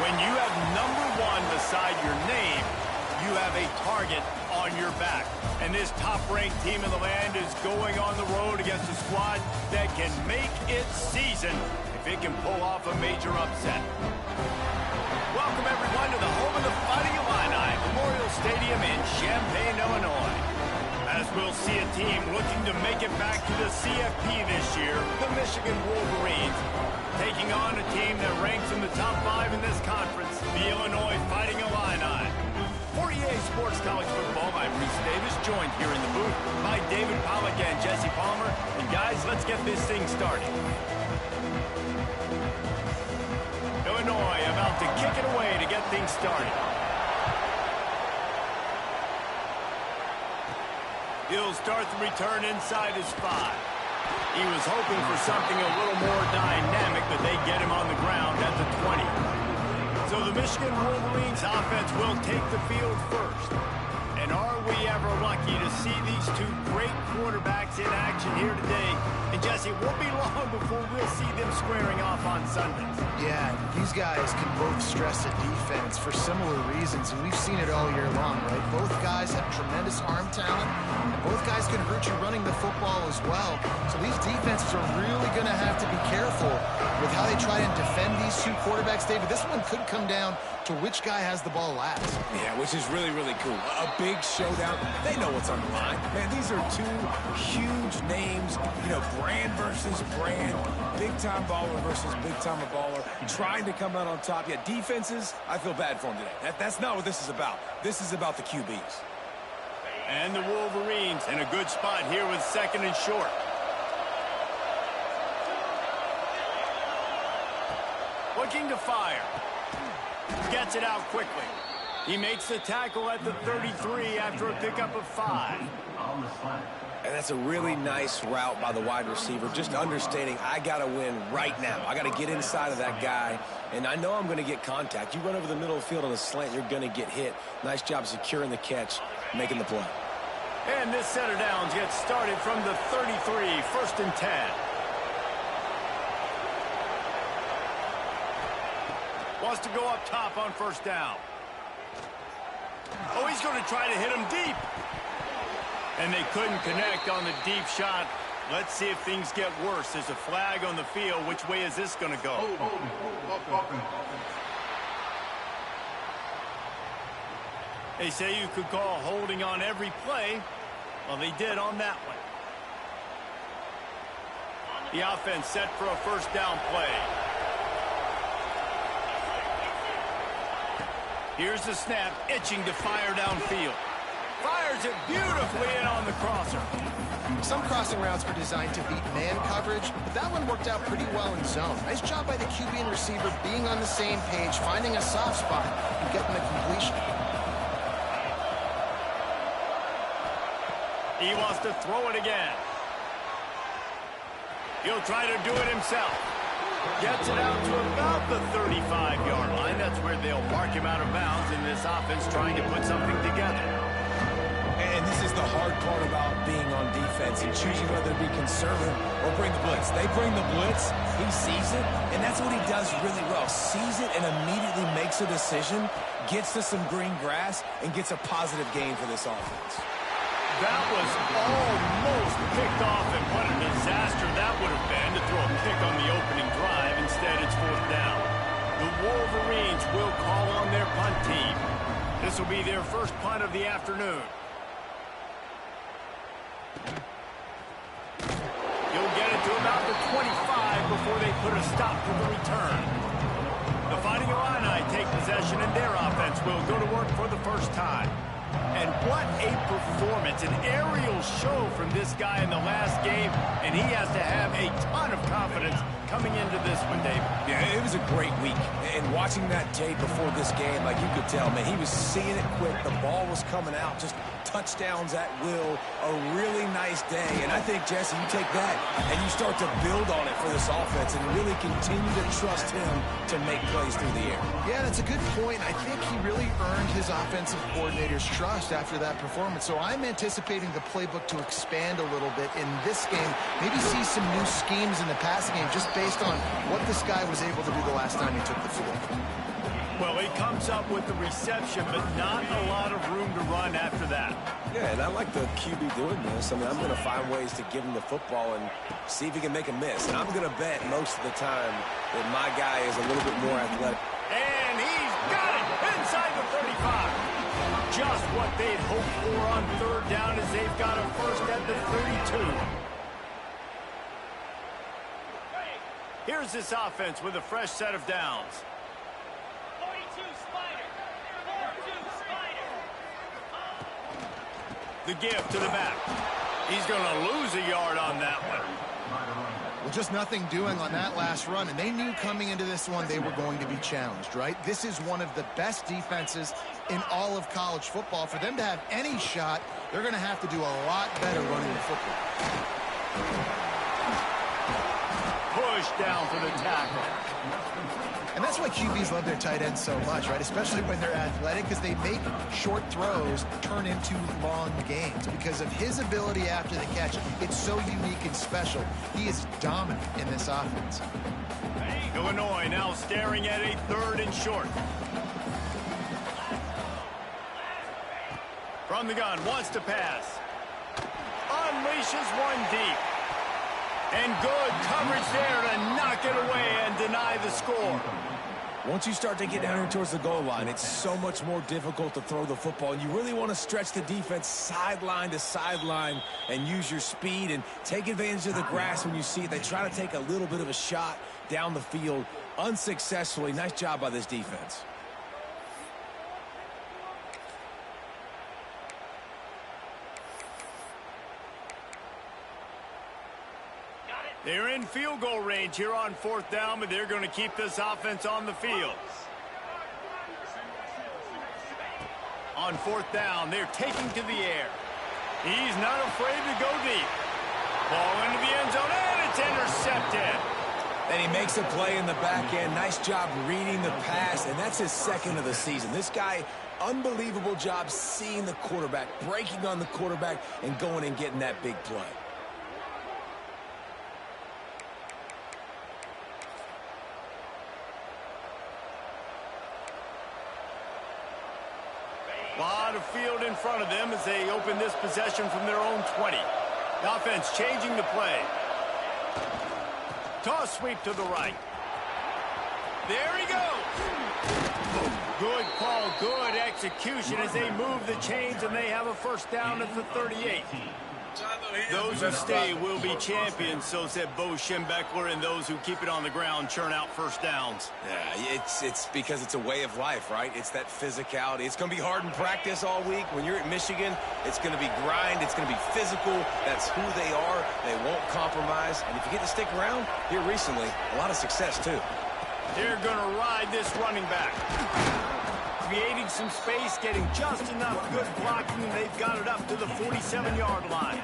When you have #1 beside your name, you have a target on your back. And this top-ranked team in the land is going on the road against a squad that can make its season if it can pull off a major upset. Welcome, everyone, to the home of the Fighting Illini, Memorial Stadium in Champaign, Illinois. As we'll see a team looking to make it back to the CFP this year, the Michigan Wolverines, taking on a team that ranks in the top 5 in this conference, the Illinois Fighting Illini. For EA Sports College Football, I'm Reese Davis, joined here in the booth by David Pollack and Jesse Palmer. And guys, let's get this thing started. Illinois about to kick it away to get things started. He'll start the return inside his 5. He was hoping for something a little more dynamic, but they get him on the ground at the 20. So the Michigan Wolverines offense will take the field first. And are we ever lucky to see these two great quarterbacks in action here today? And Jesse, it won't be long before we'll see them squaring off on Sundays. Yeah, these guys can both stress a defense for similar reasons, and we've seen it all year long, right? Both guys have tremendous arm talent, and both guys can hurt you running the football as well. So these defenses are really going to have to be careful with how they try and defend these two quarterbacks, David. This one could come down to which guy has the ball last. Yeah, which is really, really cool. A big showdown. They know what's on the line. Man, these are two huge names, you know, brand versus brand, big-time baller versus big-time baller, trying to come out on top. Yeah, defenses, I feel bad for them today. That's not what this is about. This is about the QBs. And the Wolverines in a good spot here with 2nd and short. Looking to fire. Gets it out quickly. He makes the tackle at the 33 after a pickup of 5. And that's a really nice route by the wide receiver, just understanding I got to win right now. I got to get inside of that guy, and I know I'm going to get contact. You run over the middle of the field on a slant, you're going to get hit. Nice job securing the catch, making the play. And this set of downs gets started from the 33, 1st and 10. Wants to go up top on 1st down. Oh, he's going to try to hit him deep. And they couldn't connect on the deep shot. Let's see if things get worse. There's a flag on the field. Which way is this going to go? They say you could call holding on every play. Well, they did on that one. The offense set for a 1st down play. Here's the snap, itching to fire downfield. Fires it beautifully in on the crosser. Some crossing routes are designed to beat man coverage, but that one worked out pretty well in zone. Nice job by the QB and receiver being on the same page, finding a soft spot, and getting the completion. He wants to throw it again. He'll try to do it himself. Gets it out to about the 35-yard line. That's where they'll mark him out of bounds in this offense trying to put something together. And this is the hard part about being on defense and choosing whether to be conservative or bring the blitz. They bring the blitz, he sees it, and that's what he does really well. Sees it and immediately makes a decision, gets to some green grass, and gets a positive gain for this offense. That was almost picked off, and what a disaster that would have been to throw a pick on the opening drive. Instead, it's 4th down. The Wolverines will call on their punt team. This will be their first punt of the afternoon. He'll get it to about the 25 before they put a stop to the return. The Fighting Illini take possession, and their offense will go to work for the first time. And what a performance, an aerial show from this guy in the last game, and he has to have a ton of confidence coming into this one, David. Yeah, it was a great week, and watching that tape before this game, like you could tell, man, he was seeing it quick, the ball was coming out, just touchdowns at will, a really nice day. And I think, Jesse, you take that and you start to build on it for this offense and really continue to trust him to make plays through the air. Yeah, that's a good point. I think he really earned his offensive coordinator's trust after that performance. So I'm anticipating the playbook to expand a little bit in this game, maybe see some new schemes in the passing game just based on what this guy was able to do the last time he took the field. Well, he comes up with the reception, but not a lot of room to run after that. Yeah, and I like the QB doing this. I mean, I'm going to find ways to give him the football and see if he can make a miss. And I'm going to bet most of the time that my guy is a little bit more athletic. And he's got it inside the 35. Just what they'd hoped for on third down as they've got a first at the 32. Here's this offense with a fresh set of downs. 42 Spider. 42 Spider. The give to the back. He's going to lose a yard on that one. Well, just nothing doing on that last run, and they knew coming into this one they were going to be challenged, right? This is one of the best defenses in all of college football. For them to have any shot, they're going to have to do a lot better running the football. Push down for the tackle. And that's why QBs love their tight ends so much, right? Especially when they're athletic, because they make short throws turn into long gains. Because of his ability after the catch, it's so unique and special. He is dominant in this offense. Illinois now staring at a 3rd and short. From the gun, wants to pass. Unleashes one deep. And good coverage there to knock it away and deny the score. Once you start to get down here towards the goal line, it's so much more difficult to throw the football. And you really want to stretch the defense sideline to sideline and use your speed and take advantage of the grass when you see it. They try to take a little bit of a shot down the field unsuccessfully. Nice job by this defense. They're in field goal range here on 4th down, but they're going to keep this offense on the field. On 4th down, they're taking to the air. He's not afraid to go deep. Ball into the end zone, and it's intercepted. And he makes a play in the back end. Nice job reading the pass, and that's his 2nd of the season. This guy, unbelievable job seeing the quarterback, breaking on the quarterback, and going and getting that big play. A lot of field in front of them as they open this possession from their own 20. The offense changing the play. Toss sweep to the right. There he goes. Good call, good execution as they move the chains and they have a first down at the 38. Those who stay will be champions, so said Bo Schembechler, and those who keep it on the ground churn out first downs. Yeah, it's because it's a way of life, right? It's that physicality. It's going to be hard in practice all week. When you're at Michigan, it's going to be grind. It's going to be physical. That's who they are. They won't compromise. And if you get to stick around here recently, a lot of success, too. They're going to ride this running back. Creating some space, getting just enough good blocking, and they've got it up to the 47-yard line.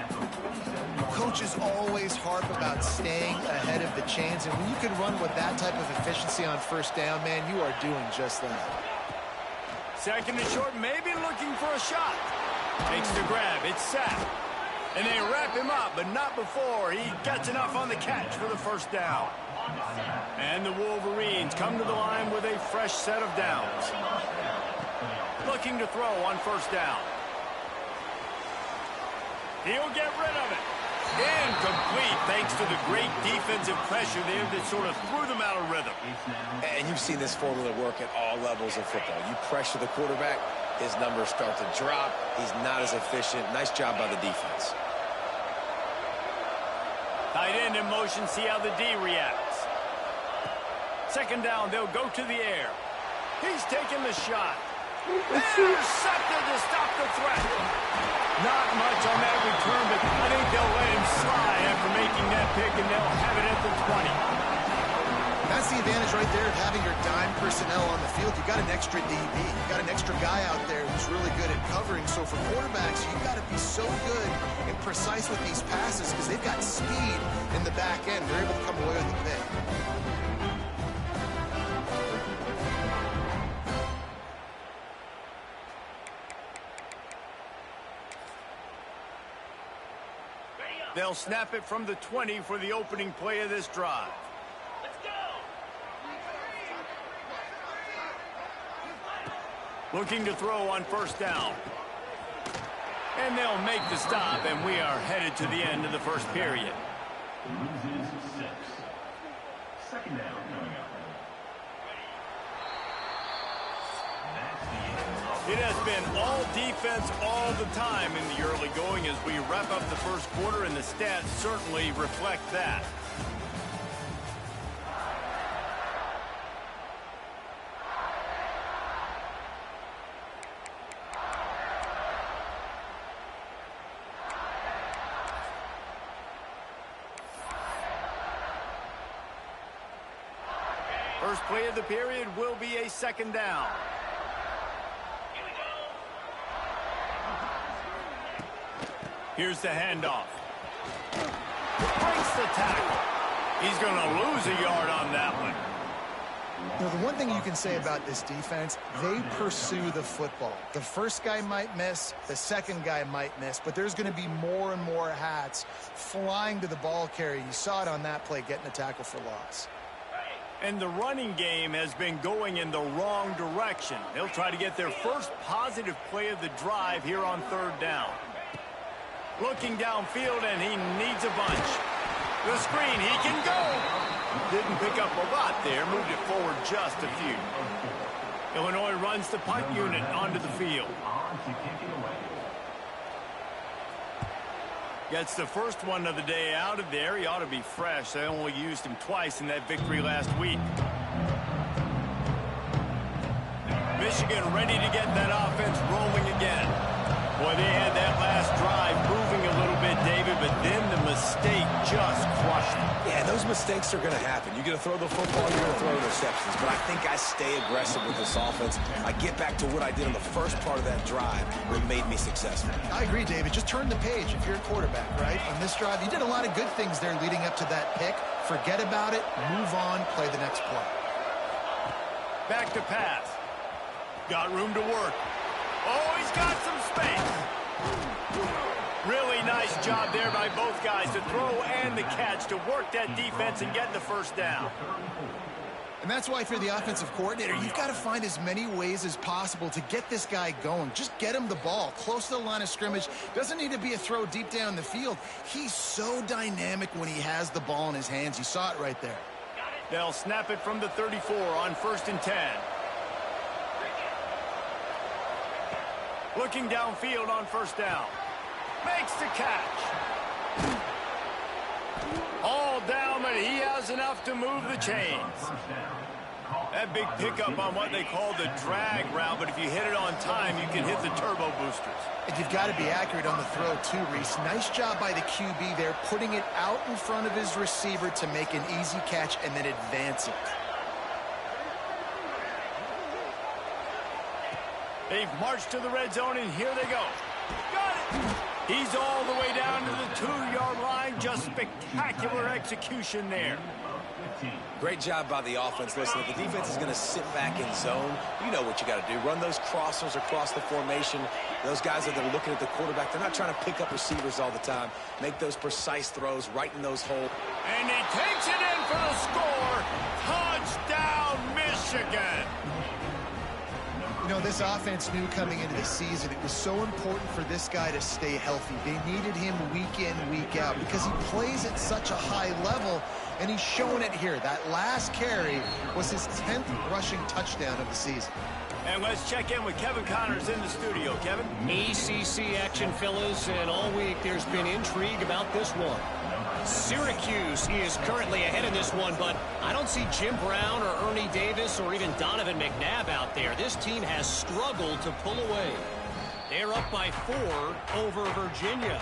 Coaches always harp about staying ahead of the chains, and when you can run with that type of efficiency on first down, man, you are doing just that. 2nd and short, maybe looking for a shot. Takes the grab, it's sacked. And they wrap him up, but not before he gets enough on the catch for the first down. And the Wolverines come to the line with a fresh set of downs. Looking to throw on first down. He'll get rid of it. Incomplete thanks to the great defensive pressure there that sort of threw them out of rhythm. And you've seen this formula work at all levels of football. You pressure the quarterback, his numbers start to drop. He's not as efficient. Nice job by the defense. Tight end in motion, see how the D reacts. 2nd down, they'll go to the air. He's taking the shot. Intercepted to stop the threat. Not much on that return, but I think they'll let him slide after making that pick, and they'll have it at the 20. That's the advantage right there of having your dime personnel on the field. You got an extra DB. You got an extra guy out there who's really good at covering. So for quarterbacks, you got to be so good and precise with these passes because they've got speed in the back end. They're able to come away with the pick. They'll snap it from the 20 for the opening play of this drive. Let's go. Looking to throw on first down. And they'll make the stop, and we are headed to the end of the first period. Loses 6. Second down coming up. It has been all defense all the time in the early going as we wrap up the first quarter, and the stats certainly reflect that. First play of the period will be a second down. Here's the handoff. Breaks the tackle. He's going to lose a yard on that one. You know, the one thing you can say about this defense, they pursue the football. The first guy might miss, the second guy might miss, but there's going to be more and more hats flying to the ball carrier. You saw it on that play, getting a tackle for loss. And the running game has been going in the wrong direction. They'll try to get their first positive play of the drive here on third down. Looking downfield, and he needs a bunch. The screen, he can go. Didn't pick up a lot there, moved it forward just a few. Illinois runs the punt unit onto the field. Gets the first one of the day out of there. He ought to be fresh. They only used him twice in that victory last week. Michigan ready to get that offense rolling again. Boy, they had that last drive moving a little bit, David, but then the mistake just crushed them. Yeah, those mistakes are going to happen. You're going to throw the football, you're going to throw interceptions. But I think I stay aggressive with this offense. I get back to what I did in the first part of that drive that made me successful. I agree, David. Just turn the page if you're a quarterback, right? On this drive, you did a lot of good things there leading up to that pick. Forget about it, move on, play the next play. Back to pass. Got room to work. Oh, he's got some space. Really nice job there by both guys to throw and the catch to work that defense and get the first down. And that's why if you're the offensive coordinator, you've got to find as many ways as possible to get this guy going. Just get him the ball close to the line of scrimmage. Doesn't need to be a throw deep down the field. He's so dynamic when he has the ball in his hands. You saw it right there. They'll snap it from the 34 on 1st and 10. Looking downfield on first down. Makes the catch. All down, but he has enough to move the chains. That big pickup on what they call the drag route, but if you hit it on time, you can hit the turbo boosters. And you've got to be accurate on the throw too, Reese. Nice job by the QB there, putting it out in front of his receiver to make an easy catch and then advance it. They've marched to the red zone, and here they go. Got it! He's all the way down to the 2-yard line. Just spectacular execution there. Great job by the offense. Listen, if the defense is going to sit back in zone, you know what you got to do. Run those crossers across the formation. Those guys that are looking at the quarterback, they're not trying to pick up receivers all the time. Make those precise throws right in those holes. And he takes it in for the score. Touchdown, Michigan. You know, this offense knew coming into the season it was so important for this guy to stay healthy. They needed him week in, week out because he plays at such a high level, and he's showing it here. That last carry was his 10th rushing touchdown of the season. And let's check in with Kevin Connors in the studio. Kevin? ACC action, fellas, and all week there's been intrigue about this one. Syracuse is currently ahead in this one, but I don't see Jim Brown or Ernie Davis or even Donovan McNabb out there. This team has struggled to pull away. They're up by 4 over Virginia.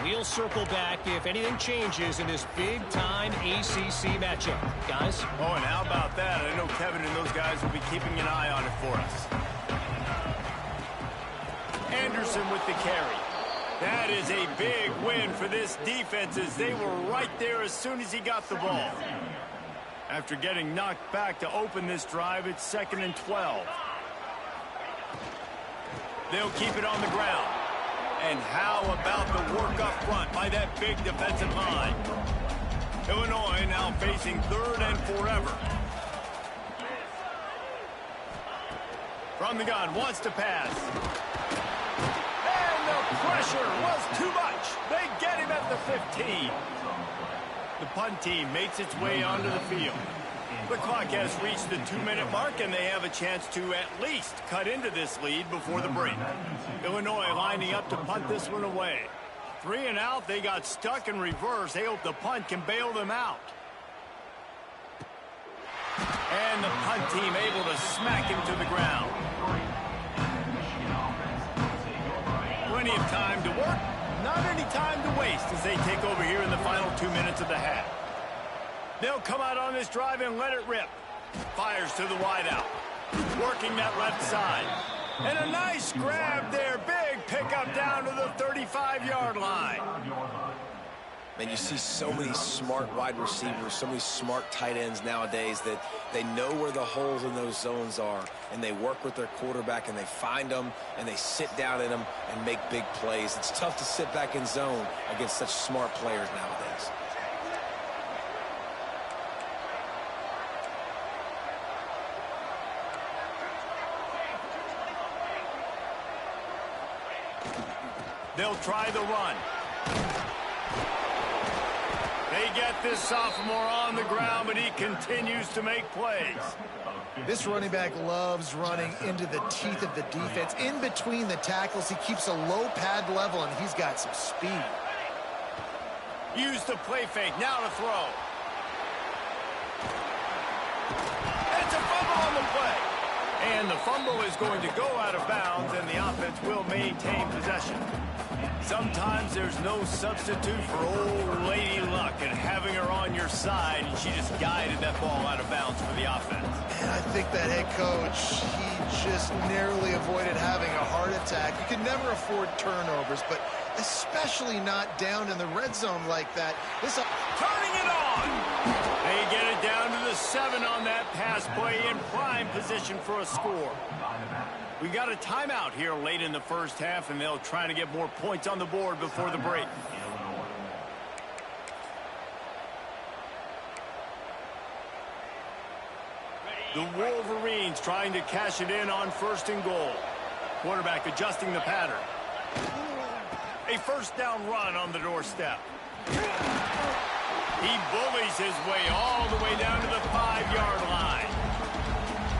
We'll circle back if anything changes in this big-time ACC matchup. Guys? Oh, and how about that? I know Kevin and those guys will be keeping an eye on it for us. Anderson with the carry. That is a big win for this defense as they were right there as soon as he got the ball. After getting knocked back to open this drive, it's 2nd and 12. They'll keep it on the ground. And how about the work up front by that big defensive line? Illinois now facing 3rd and forever. From the gun, wants to pass. And the pressure was too much. They get him at the 15. The punt team makes its way onto the field. The clock has reached the 2-minute mark, and they have a chance to at least cut into this lead before the break. Illinois lining up to punt this one away. 3 and out, they got stuck in reverse. They hope the punt can bail them out. And the punt team able to smack him to the ground. Plenty of time to work, not any time to waste as they take over here in the final 2 minutes of the half. They'll come out on this drive and let it rip. Fires to the wideout. Working that left side. And a nice grab there. Big pickup down to the 35-yard line. Man, you see so many smart wide receivers, so many smart tight ends nowadays that they know where the holes in those zones are, and they work with their quarterback, and they find them, and they sit down in them and make big plays. It's tough to sit back in zone against such smart players nowadays. They'll try the run. They get this sophomore on the ground, but he continues to make plays. This running back loves running into the teeth of the defense. In between the tackles, he keeps a low pad level, and he's got some speed. Use the play fake. Now to throw. It's a fumble on the play. And the fumble is going to go out of bounds, and the offense will maintain possession. Sometimes there's no substitute for old Lady Luck and having her on your side, and she just guided that ball out of bounds for the offense. And I think that head coach, he just narrowly avoided having a heart attack. You can never afford turnovers, but especially not down in the red zone like that. Turning it on! They get it down to the 7 on that pass play in prime position for a score. We got a timeout here late in the first half, and they'll try to get more points on the board before the break. The Wolverines trying to cash it in on 1st and goal. Quarterback adjusting the pattern. A first down run on the doorstep. He bullies his way all the way down to the 5-yard line.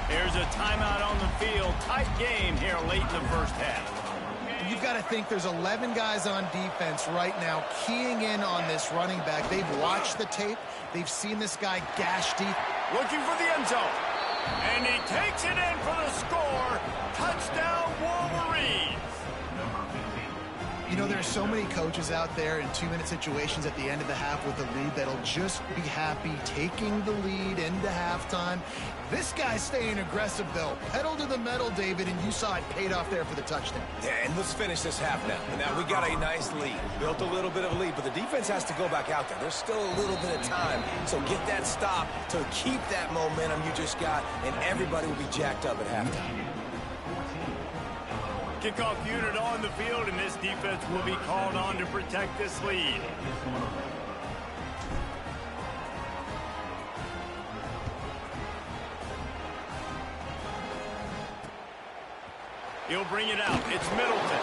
There's a timeout on the field. Tight game here late in the first half. You've got to think there's 11 guys on defense right now keying in on this running back. They've watched the tape. They've seen this guy gash deep. Looking for the end zone. And he takes it in for the score. Touchdown, Wolverines. You know, there's so many coaches out there in 2-minute situations at the end of the half with a lead that'll just be happy taking the lead into halftime. This guy's staying aggressive, though. Pedal to the metal, David, and you saw it paid off there for the touchdown. Yeah, and let's finish this half now. And now we got a nice lead. Built a little bit of a lead, but the defense has to go back out there. There's still a little bit of time. So get that stop to keep that momentum you just got, and everybody will be jacked up at halftime. Kickoff unit on the field, and this defense will be called on to protect this lead. He'll bring it out. It's Middleton.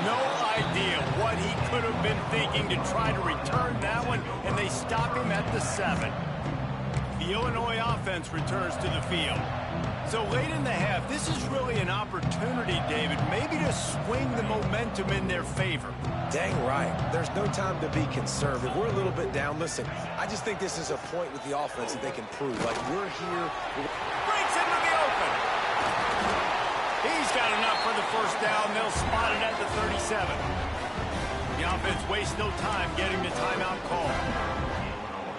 No idea what he could have been thinking to try to return that one, and they stop him at the 7. The Illinois offense returns to the field. So late in the half, this is really an opportunity, David, maybe to swing the momentum in their favor. Dang right. There's no time to be conservative. We're a little bit down. Listen, I just think this is a point with the offense that they can prove. Like, we're here. Breaks into the open. He's got enough for the first down. They'll spot it at the 37. The offense wastes no time getting the timeout call.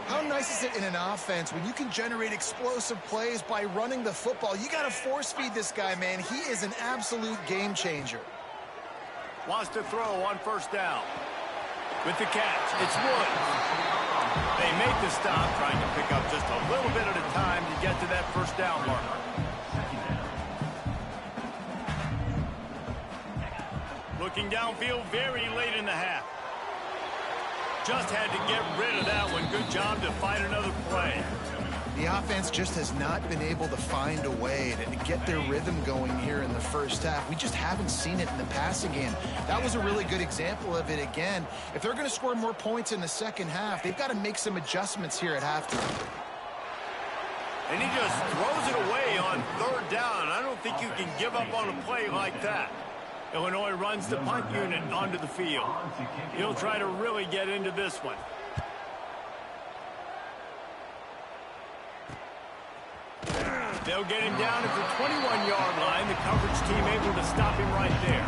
How nice is it in an offense when you can generate explosive plays by running the football? You got to force feed this guy, man. He is an absolute game changer. Wants to throw on first down. With the catch, it's Woods. They make the stop, trying to pick up just a little bit at a time to get to that first down marker. Looking downfield very late in the half. Just had to get rid of that one. Good job to find another play. The offense just has not been able to find a way to get their rhythm going here in the first half. We just haven't seen it in the passing game. That was a really good example of it again. If they're going to score more points in the second half, they've got to make some adjustments here at halftime. And he just throws it away on third down. I don't think you can give up on a play like that. Illinois runs the punt unit onto the field. He'll try to really get into this one. They'll get him down at the 21-yard line. The coverage team able to stop him right there.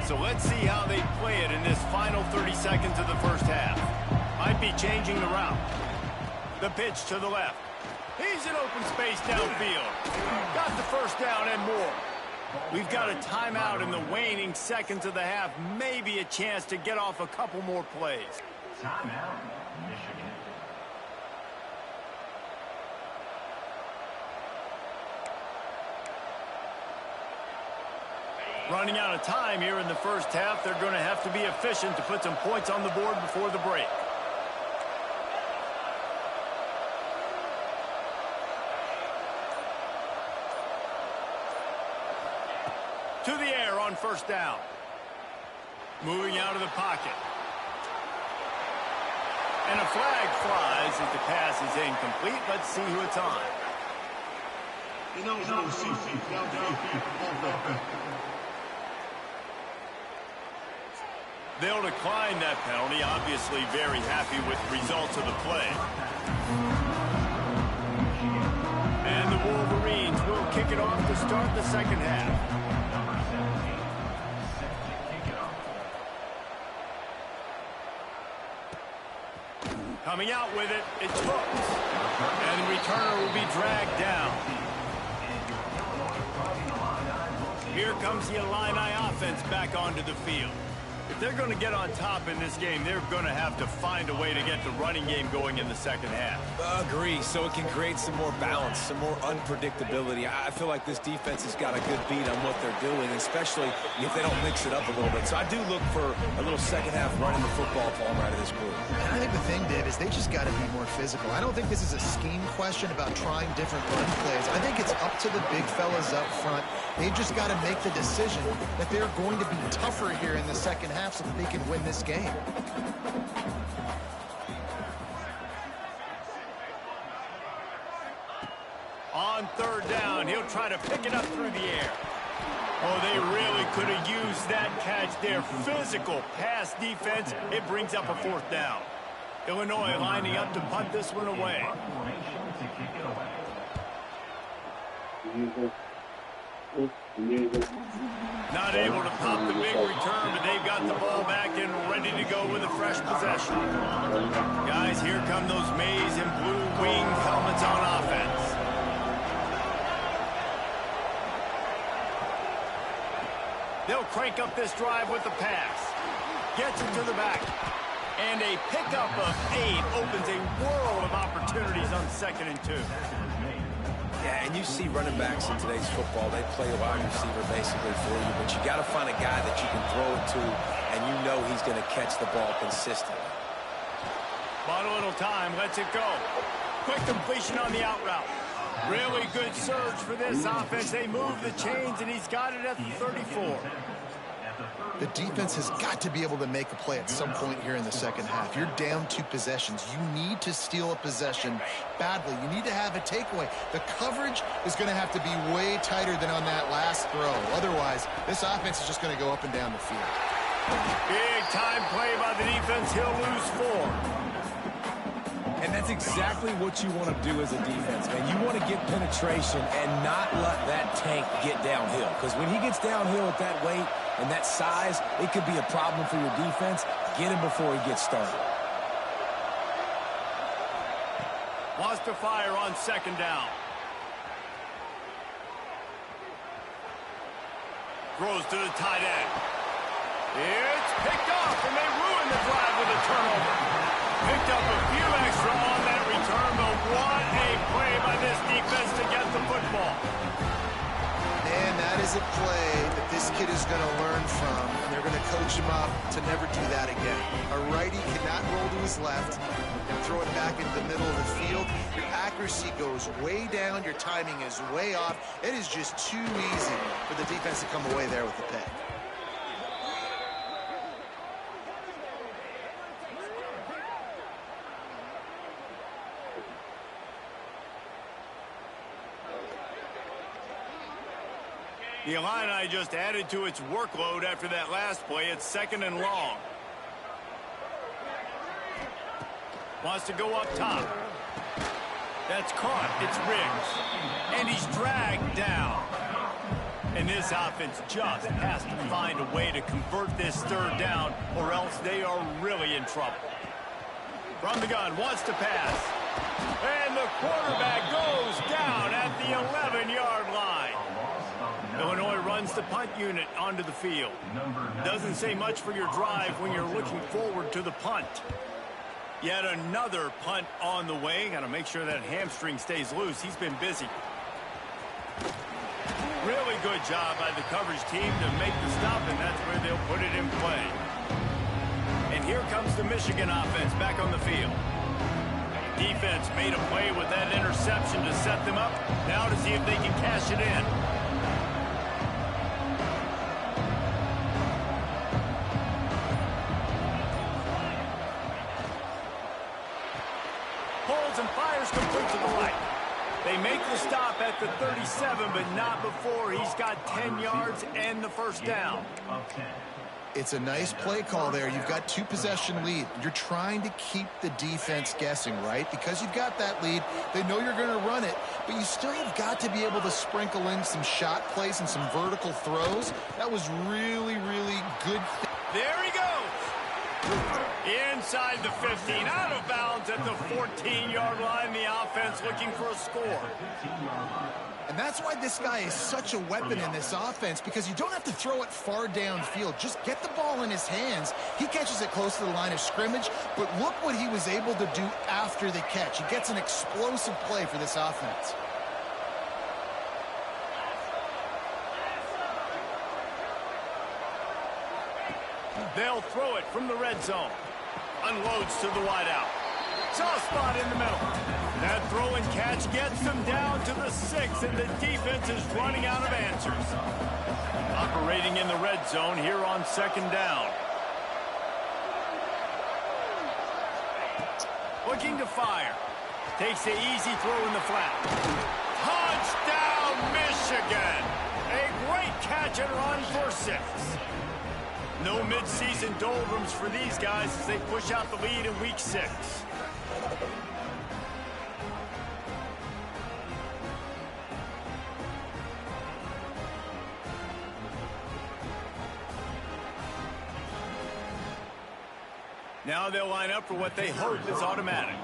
So let's see how they play it in this final 30 seconds of the first half. Might be changing the route. The pitch to the left. He's in open space downfield. Got the first down and more. We've got a timeout in the waning seconds of the half. Maybe a chance to get off a couple more plays. Timeout, Michigan. Running out of time here in the first half. They're going to have to be efficient to put some points on the board before the break. To the air on first down. Moving out of the pocket. And a flag flies as the pass is incomplete. Let's see who it's on. They'll decline that penalty. Obviously very happy with the results of the play. And the Wolverines will kick it off to start the second half. Coming out with it, it's hooked. And the returner will be dragged down. Here comes the Illini offense back onto the field. If they're going to get on top in this game, they're going to have to find a way to get the running game going in the second half. Agree, so it can create some more balance, some more unpredictability. I feel like this defense has got a good beat on what they're doing, especially if they don't mix it up a little bit. So I do look for a little second half running the football from out of this group. And I think the thing, Dave, is they just got to be more physical. I don't think this is a scheme question about trying different run plays. I think it's up to the big fellas up front. They've just got to make the decision that they're going to be tougher here in the second half so that they can win this game. On third down, he'll try to pick it up through the air. Oh, they really could have used that catch there. Physical pass defense. It brings up a fourth down. Illinois lining up to punt this one away. Not able to pop the big return, but they've got the ball back and ready to go with a fresh possession. Guys, here come those maize and blue winged helmets on offense. They'll crank up this drive with the pass. Gets it to the back. And a pickup of 8 opens a world of opportunities on 2nd and 2. Yeah, and you see running backs in today's football, they play a wide receiver basically for you, but you got to find a guy that you can throw it to, and you know he's going to catch the ball consistently. Bought a little time, lets it go. Quick completion on the out route. Really good surge for this offense. They move the chains, and he's got it at the 34. The defense has got to be able to make a play at some point here in the second half. You're down 2 possessions. You need to steal a possession badly. You need to have a takeaway. The coverage is going to have to be way tighter than on that last throw. Otherwise, this offense is just going to go up and down the field. Big time play by the defense. He'll lose 4. And that's exactly what you want to do as a defense, man. You want to get penetration and not let that tank get downhill. Because when he gets downhill at that weight and that size, it could be a problem for your defense. Get him before he gets started. Wants to fire on 2nd down. Throws to the tight end. It's picked off, and they ruin the drive with a turnover. Picked up a few extra on that return, but what a play by this defense to get the football. And that is is a play that this kid is going to learn from, and they're going to coach him up to never do that again. A righty cannot roll to his left and throw it back into the middle of the field. Your accuracy goes way down. Your timing is way off. It is just too easy for the defense to come away there with the pick. The Illini just added to its workload after that last play. It's 2nd and long. Wants to go up top. That's caught. It's Riggs. And he's dragged down. And this offense just has to find a way to convert this 3rd down, or else they are really in trouble. From the gun, wants to pass. And the quarterback goes down at the 11-yard line. Illinois runs the punt unit onto the field. Doesn't say much for your drive when you're looking forward to the punt. Yet another punt on the way. Got to make sure that hamstring stays loose. He's been busy. Really good job by the coverage team to make the stop, and that's where they'll put it in play. And here comes the Michigan offense back on the field. Defense made a play with that interception to set them up. Now to see if they can cash it in. Pulls and fires complete to the right. They make the stop at the 37, but not before he's got 10 yards and the 1st down. It's a nice play call there. You've got 2-possession lead. You're trying to keep the defense guessing, right? Because you've got that lead, they know you're going to run it, but you still have got to be able to sprinkle in some shot plays and some vertical throws. That was really, really good. There he goes. Inside the 15, out of bounds at the 14-yard line. The offense looking for a score. And that's why this guy is such a weapon in this offense, because you don't have to throw it far downfield. Just get the ball in his hands. He catches it close to the line of scrimmage, but look what he was able to do after the catch. He gets an explosive play for this offense. They'll throw it from the red zone. Unloads to the wideout. Soft spot in the middle. That throw and catch gets them down to the 6, and the defense is running out of answers. Operating in the red zone here on 2nd down. Looking to fire. Takes the easy throw in the flat. Touchdown, Michigan! A great catch and run for 6. No midseason doldrums for these guys as they push out the lead in week 6. Now they'll line up for what they hope is automatic.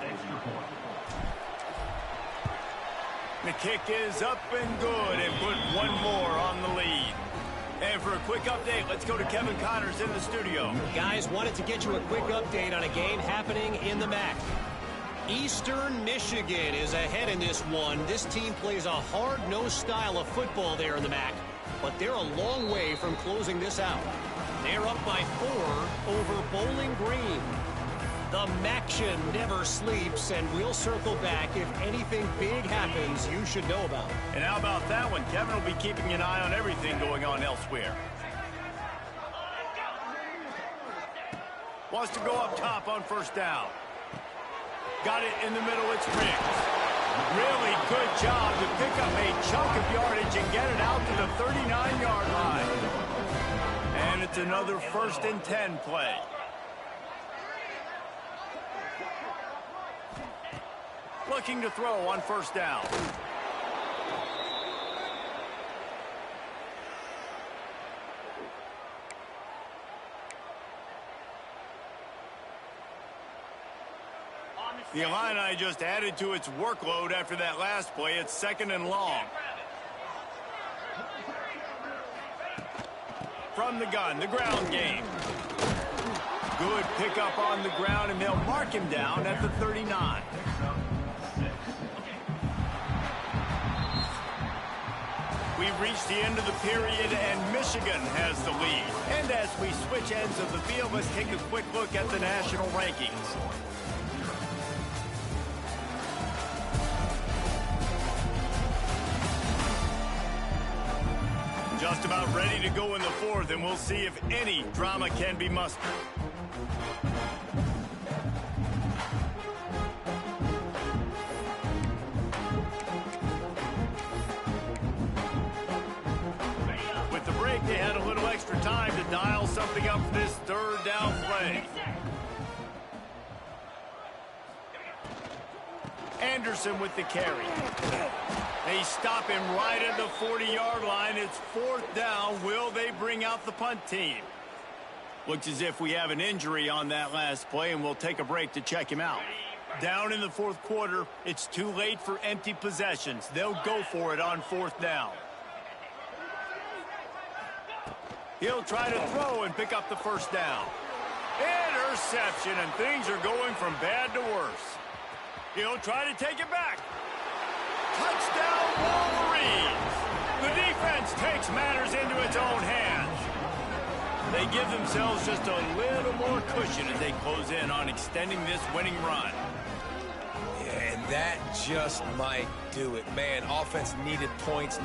The kick is up and good, and put one more on the lead. And for a quick update, let's go to Kevin Connors in the studio. Guys, wanted to get you a quick update on a game happening in the MAC. Eastern Michigan is ahead in this one. This team plays a hard-nosed style of football there in the MAC, but they're a long way from closing this out. They're up by 4 over Bowling Green. The MACtion never sleeps, and we'll circle back if anything big happens you should know about. And how about that one? Kevin will be keeping an eye on everything going on elsewhere. Wants to go up top on 1st down. Got it in the middle. It's Riggs. Really good job to pick up a chunk of yardage and get it out to the 39-yard line. And it's another 1st and 10 play. Looking to throw on 1st down. The Illini just added to its workload after that last play. It's 2nd and long. From the gun, the ground game. Good pickup on the ground, and they'll mark him down at the 39. We've reached the end of the period, and Michigan has the lead. And as we switch ends of the field, let's take a quick look at the national rankings. Just about ready to go in the fourth, and we'll see if any drama can be mustered. With the break, they had a little extra time to dial something up for this third down play. Anderson with the carry. They stop him right at the 40-yard line. It's fourth down. Will they bring out the punt team? Looks as if we have an injury on that last play, and we'll take a break to check him out. Down in the fourth quarter, it's too late for empty possessions. They'll go for it on fourth down. He'll try to throw and pick up the first down. Interception, and things are going from bad to worse. He'll try to take it back. Touchdown, Wolverines! The defense takes matters into its own hands. They give themselves just a little more cushion as they close in on extending this winning run. Yeah, and that just might do it. Man, offense needed points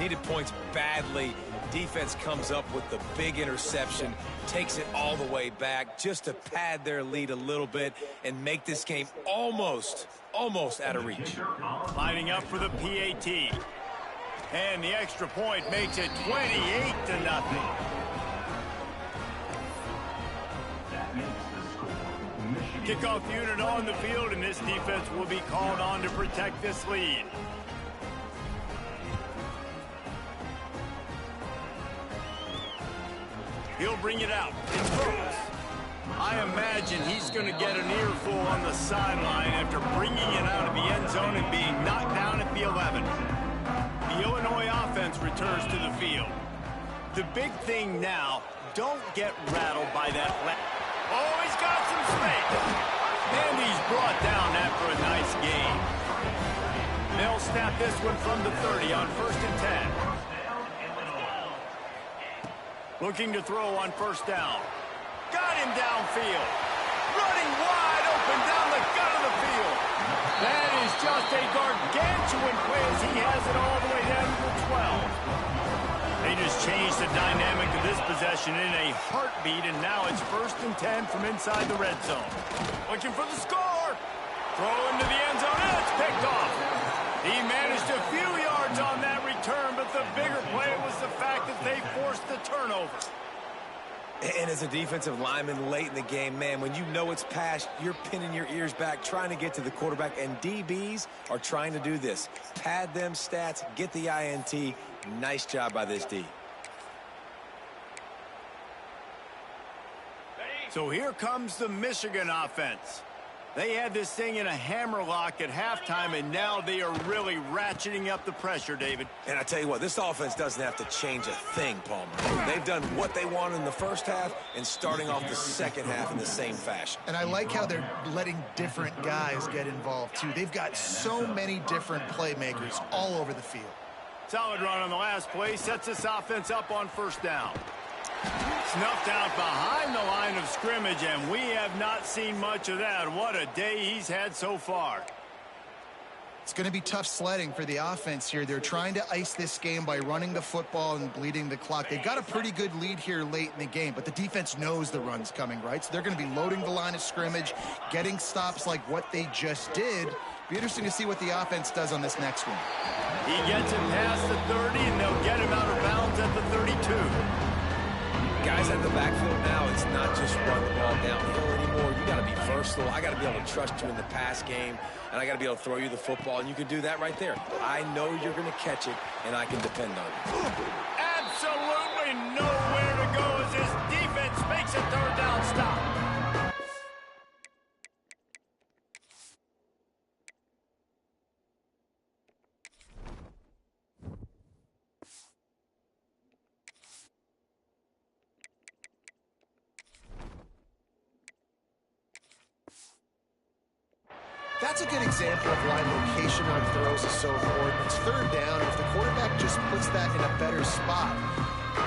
badly. Defense comes up with the big interception, takes it all the way back just to pad their lead a little bit and make this game almost out of reach. Lining up for the PAT. And the extra point makes it 28-0. Kickoff unit on the field, and this defense will be called on to protect this lead. He'll bring it out. It throws. I imagine he's going to get an earful on the sideline after bringing it out of the end zone and being knocked down at the 11. The Illinois offense returns to the field. The big thing now, don't get rattled by that. Oh, he's got some space. And he's brought down after a nice gain. They'll snap this one from the 30 on 1st and 10. Looking to throw on first down. Got him downfield. Running wide open down the gut of the field. That is just a gargantuan play as he has it all the way down to the 12. They just changed the dynamic of this possession in a heartbeat, and now it's 1st and 10 from inside the red zone. Looking for the score. Throw into the end zone, and it's picked off. He managed a few yards on that return, but the bigger play was the fact that they forced the turnover. And as a defensive lineman late in the game, man, when you know it's past, you're pinning your ears back, trying to get to the quarterback, and DBs are trying to do this. Pad them stats, get the INT. Nice job by this D. So here comes the Michigan offense. They had this thing in a hammerlock at halftime, and now they are really ratcheting up the pressure, David. And I tell you what, this offense doesn't have to change a thing, Palmer. They've done what they wanted in the first half and starting off the second half in the same fashion. And I like how they're letting different guys get involved, too. They've got so many different playmakers all over the field. Solid run on the last play. Sets this offense up on first down. Snuffed out behind the line of scrimmage, and we have not seen much of that. What a day he's had so far. It's going to be tough sledding for the offense here. They're trying to ice this game by running the football and bleeding the clock. They've got a pretty good lead here late in the game, but the defense knows the run's coming, right? So they're going to be loading the line of scrimmage, getting stops like what they just did. Be interesting to see what the offense does on this next one. He gets it past the 30, and they'll get him out of bounds at the 32. Guys at the backfield now, it's not just run the ball downhill anymore. You got to be versatile. I got to be able to trust you in the pass game, and I got to be able to throw you the football, and you can do that right there. I know you're going to catch it, and I can depend on it. Absolutely nowhere to go as this defense makes a third down stop. That's a good example of why location on throws is so important. It's third down, and if the quarterback just puts that in a better spot,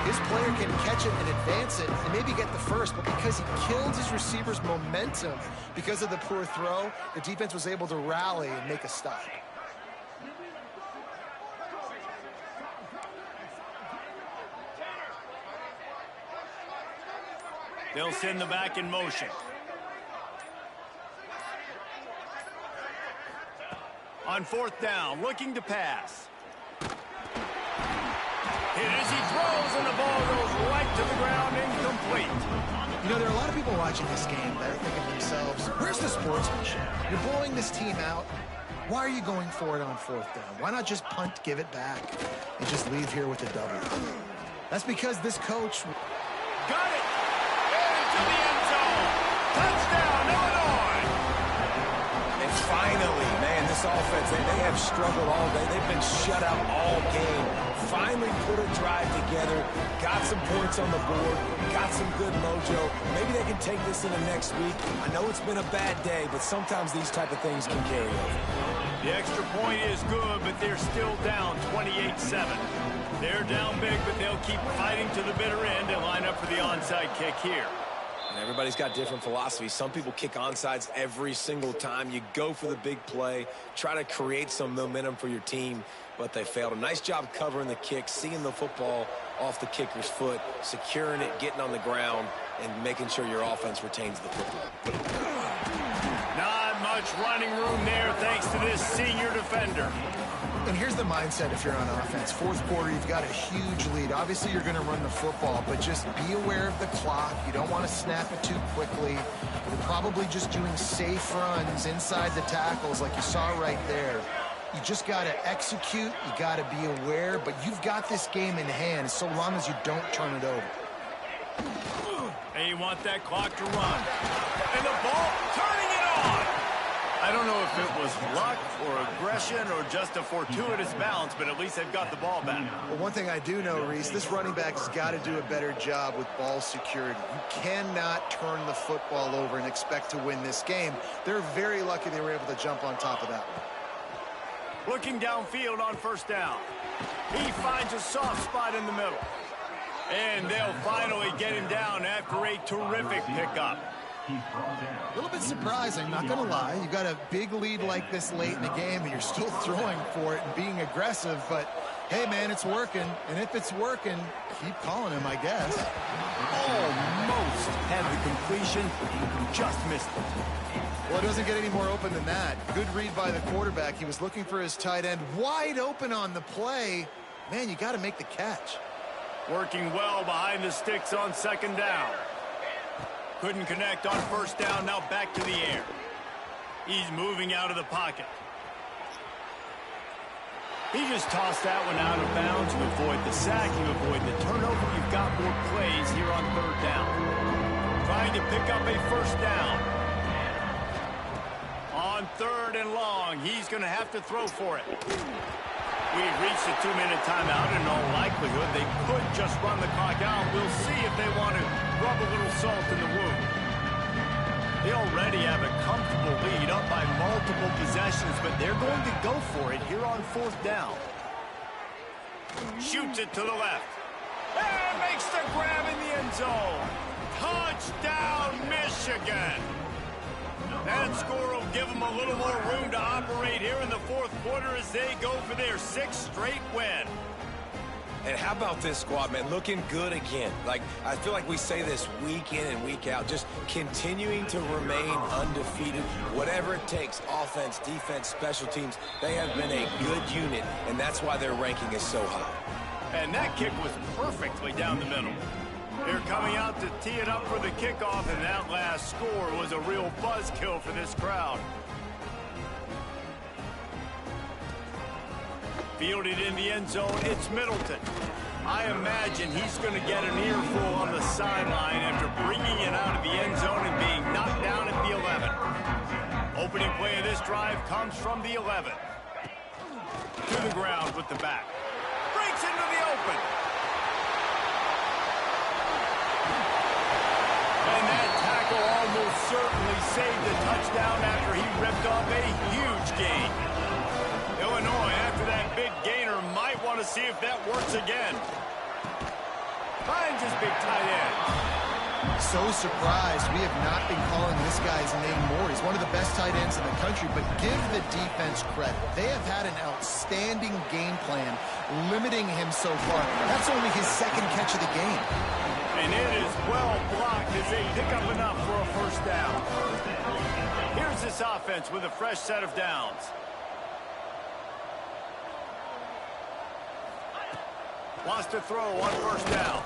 his player can catch it and advance it and maybe get the first, but because he killed his receiver's momentum because of the poor throw, the defense was able to rally and make a stop. They'll send the back in motion. On fourth down, looking to pass. Hit as he throws, and the ball goes right to the ground, incomplete. You know, there are a lot of people watching this game that are thinking to themselves, where's the sportsmanship? You're blowing this team out. Why are you going for it on fourth down? Why not just punt, give it back, and just leave here with a double? That's because this coach... Got it! Into the end zone! Touchdown, Illinois! And finally, man, this offense, they have struggled all day. They've been shut out all game. Finally put a drive together, got some points on the board, got some good mojo. Maybe they can take this into next week. I know it's been a bad day, but sometimes these type of things can carry over. The extra point is good, but they're still down 28-7. They're down big, but they'll keep fighting to the bitter end and line up for the onside kick here. And everybody's got different philosophies. Some people kick onsides every single time. You go for the big play, try to create some momentum for your team, but they failed. A nice job covering the kick, seeing the football off the kicker's foot, securing it, getting on the ground, and making sure your offense retains the football. Not much running room there thanks to this senior defender. And here's the mindset if you're on offense. Fourth quarter, you've got a huge lead. Obviously, you're going to run the football, but just be aware of the clock. You don't want to snap it too quickly. You're probably just doing safe runs inside the tackles like you saw right there. You just got to execute. You got to be aware, but you've got this game in hand so long as you don't turn it over. And you want that clock to run. And the ball turning it on. I don't know if it was luck or aggression or just a fortuitous bounce, but at least they've got the ball back. Well, one thing I do know, Reese, this running back has got to do a better job with ball security. You cannot turn the football over and expect to win this game. They're very lucky they were able to jump on top of that one. Looking downfield on first down. He finds a soft spot in the middle. And they'll finally get him down after a terrific pickup. A little bit surprising, not going to lie. You've got a big lead like this late in the game, and you're still throwing for it and being aggressive. But, hey, man, it's working. And if it's working, keep calling him, I guess. Almost had the completion, just missed it. Well, it doesn't get any more open than that. Good read by the quarterback. He was looking for his tight end wide open on the play. Man, you got to make the catch. Working well behind the sticks on second down. Couldn't connect on first down, now back to the air. He's moving out of the pocket. He just tossed that one out of bounds. You avoid the sack, you avoid the turnover. You've got more plays here on third down. Trying to pick up a first down. On third and long, he's going to have to throw for it. We've reached a 2-minute timeout. In all likelihood, they could just run the clock out. We'll see if they want to rub a little salt in the wound. They already have a comfortable lead up by multiple possessions, but they're going to go for it here on fourth down. Shoots it to the left. And makes the grab in the end zone. Touchdown, Michigan. That score will give them a little more room to operate here in the fourth quarter as they go for their 6th straight win. And how about this squad, man? Looking good again. Like, I feel like we say this week in and week out, just continuing to remain undefeated. Whatever it takes, offense, defense, special teams, they have been a good unit, and that's why their ranking is so high. And that kick was perfectly down the middle. They're coming out to tee it up for the kickoff, and that last score was a real buzzkill for this crowd. Fielded in the end zone, it's Middleton. I imagine he's going to get an earful on the sideline after bringing it out of the end zone and being knocked down at the 11. Opening play of this drive comes from the 11. To the ground with the back. Breaks into the open. And that tackle almost certainly saved the touchdown after he ripped off a huge gain. Illinois, after that big gainer, might want to see if that works again. Finds his big tight end. So surprised we have not been calling this guy's name more. He's one of the best tight ends in the country, but give the defense credit. They have had an outstanding game plan limiting him so far. That's only his second catch of the game. And it is well blocked as they pick up enough for a first down. Here's this offense with a fresh set of downs. Wants to throw on first down.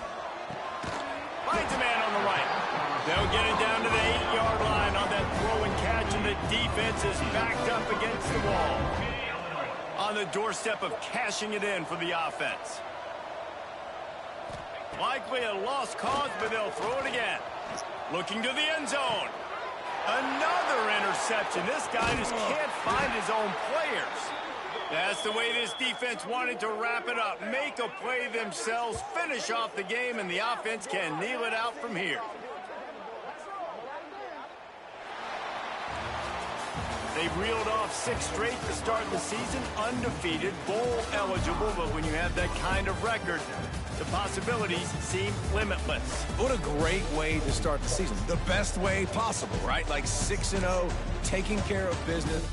Finds a man on the right. They'll get it down to the 8-yard line on that throw and catch, and the defense is backed up against the wall. On the doorstep of cashing it in for the offense. Likely a lost cause, but they'll throw it again. Looking to the end zone. Another interception. This guy just can't find his own players. That's the way this defense wanted to wrap it up. Make a play themselves, finish off the game, and the offense can kneel it out from here. They've reeled off 6 straight to start the season, undefeated, bowl eligible, but when you have that kind of record, the possibilities seem limitless. What a great way to start the season. The best way possible, right? Like 6-0, taking care of business.